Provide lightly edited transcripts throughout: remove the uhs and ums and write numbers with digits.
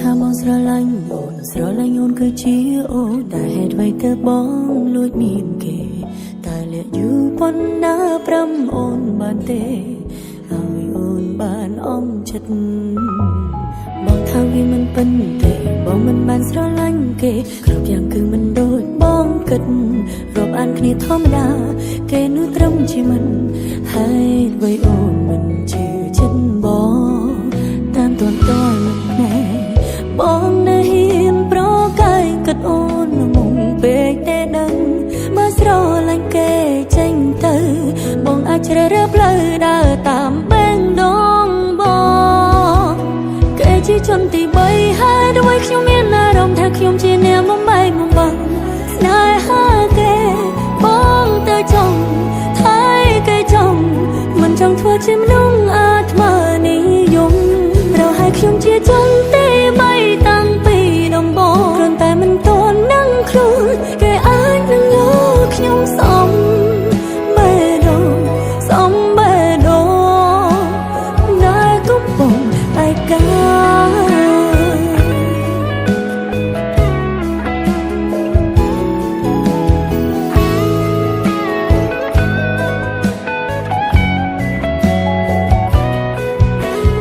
ថាបងស្រឡាញ់អូនគឺជាអូនតែហេតុអ្វីទៅបងលួចមានគេតែលាក់យូរប៉ុណ្ណាប្រាំអូនបានទេហើយអូនបានអន់ចិត្តបងថាវាមិនពិនទេបងមិនបានស្រឡាញ់គេគ្រប់យ៉ាងគឺមិនដូចបងគិតរាប់អានគ្នាធម្មតាគេនោះត្រឹមជាមិនហើយអ្វីអូនមិនជឿចិត្តបងតាមតន់តល់នឹងភ្នែកបងនៅហ៊ានប្រកាយគិតអូនមុំពេកតែដឹងបើស្រឡាញ់គេចេញទៅបងអាចជ្រើសរើសផ្លូវដើរតាមបេងដងបងគេជាជនទី3ហើយដោយខ្ញុំមានអារម្មណ៍ថាខ្ញុំជាអ្នកបំបែកបំបាំងស្នេហាគេបងទៅចង់ថៃគេចង់មិនចង់ធ្វើជាមនុស្សអាត្មានិយមប្រហែលខ្ញុំជាចង់ទេបីតាំងពីដំបូងគ្រាន់តែមិនទាន់នឹងខ្លួនគេអាចនឹងយកខ្ញុំសំបេះដូងសំបេះដូងដែលកំពុងឯកា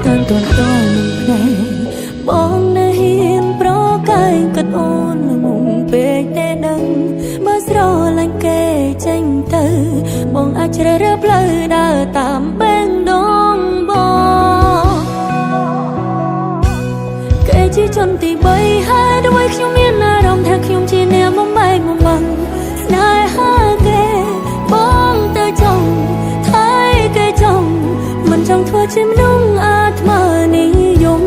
តន់តល់នឹងភ្នែកបងនៅហ៊ានប្រកាយគិតអូនមុំពេកតែដឹងបើស្រឡាញ់គេចេញទៅបងអាចជ្រើសរើសផ្លូវដើរតាមបេងដងបងគេជាជនទី3ហើយដោយខ្ញុំមានអារម្មណ៍ថាខ្ញុំជាអ្នកបំបែកបំបាំងស្នេហាគេបងទៅចង់ថៃគេចង់មិនចង់ធ្វើជាមនុស្សអាត្មានិយម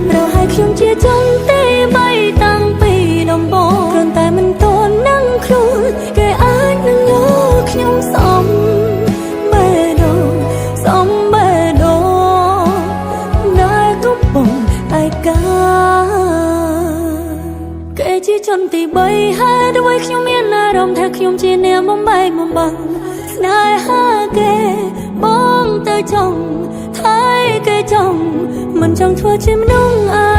ប្រហែលខ្ញុំជាចង់ទេបីតាំងពីដំបូងគ្រាន់តែមិនទាន់នឹងខ្លួនគេអាចនឹងយកខ្ញុំសំបេះដូងសំបេះដូងដែលកំពុងឯកាគេជាជនទី3ហើយដោយខ្ញុំមានអារម្មណ៍ថាខ្ញុំជាអ្នកបំបែកបំបាំងស្នេហាគេបងទៅចង់ថៃគេចង់មិនចង់ធ្វើជាមនុស្សអា